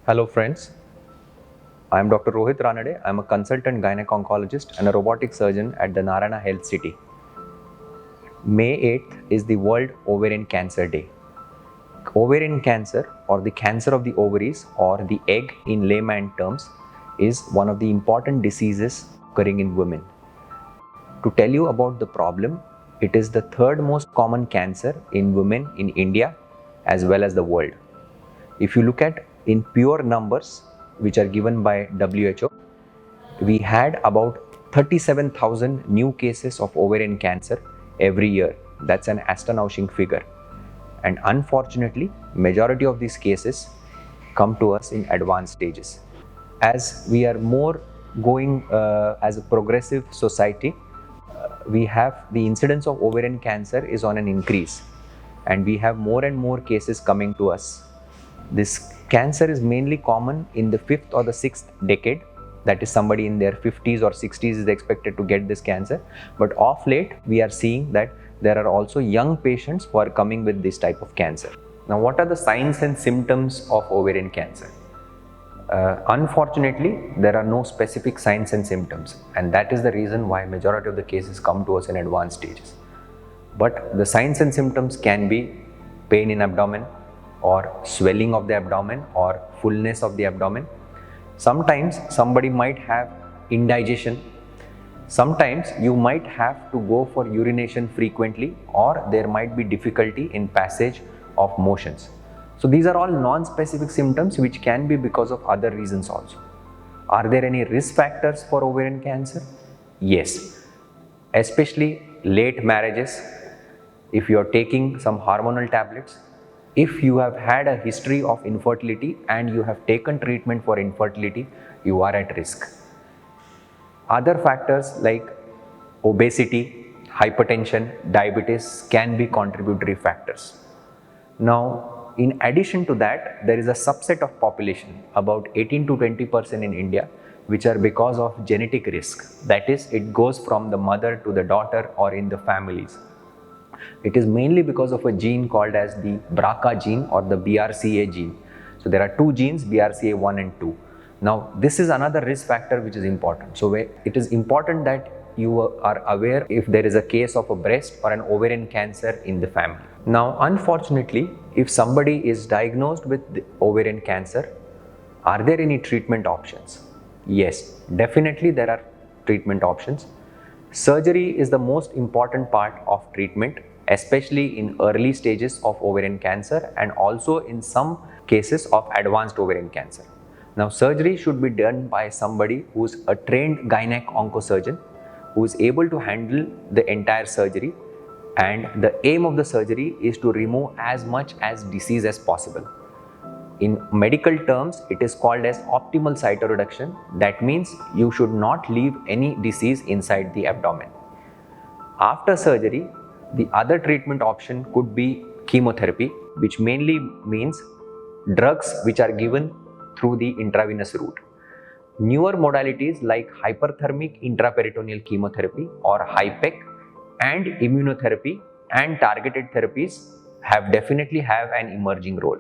Hello friends, I am Dr. Rohit Ranade. I am a consultant gynec-oncologist and a robotic surgeon at the Narayana Health City. May 8th is the World Ovarian Cancer Day. Ovarian cancer, or the cancer of the ovaries or the egg in layman terms, is one of the important diseases occurring in women. To tell you about the problem, it is the third most common cancer in women in India as well as the world. If you look at in pure numbers which are given by WHO, we had about 37,000 new cases of ovarian cancer every year. That's an astonishing figure. And unfortunately, majority of these cases come to us in advanced stages. As we are more going as a progressive society, we have the incidence of ovarian cancer is on an increase, and we have more and more cases coming to us. This cancer is mainly common in the 5th or the 6th decade. That is, somebody in their 50s or 60s is expected to get this cancer. But of late, we are seeing that there are also young patients who are coming with this type of cancer. Now, what are the signs and symptoms of ovarian cancer? Unfortunately, there are no specific signs and symptoms, and that is the reason why majority of the cases come to us in advanced stages. But the signs and symptoms can be pain in abdomen, or swelling of the abdomen, or fullness of the abdomen. Sometimes somebody might have indigestion. Sometimes you might have to go for urination frequently, or there might be difficulty in passage of motions. So these are all non-specific symptoms which can be because of other reasons also. Are there any risk factors for ovarian cancer? Yes, especially late marriages, if you are taking some hormonal tablets, if you have had a history of infertility and you have taken treatment for infertility, you are at risk. Other factors like obesity, hypertension, diabetes can be contributory factors. Now, in addition to that, there is a subset of population, about 18 to 20% in India, which are because of genetic risk. That is, it goes from the mother to the daughter or in the families. It is mainly because of a gene called as the BRCA gene or the BRCA gene. So there are two genes, BRCA1 and 2. Now this is another risk factor which is important. So it is important that you are aware if there is a case of a breast or an ovarian cancer in the family. Now unfortunately, if somebody is diagnosed with ovarian cancer, are there any treatment options? Yes, definitely there are treatment options. Surgery is the most important part of treatment, especially in early stages of ovarian cancer and also in some cases of advanced ovarian cancer. Now, surgery should be done by somebody who is a trained gynec-oncosurgeon who is able to handle the entire surgery, and the aim of the surgery is to remove as much as disease as possible. In medical terms, it is called as optimal cytoreduction. That means you should not leave any disease inside the abdomen. After surgery, the other treatment option could be chemotherapy, which mainly means drugs which are given through the intravenous route. Newer modalities like hyperthermic intraperitoneal chemotherapy or HIPEC and immunotherapy and targeted therapies have definitely have an emerging role.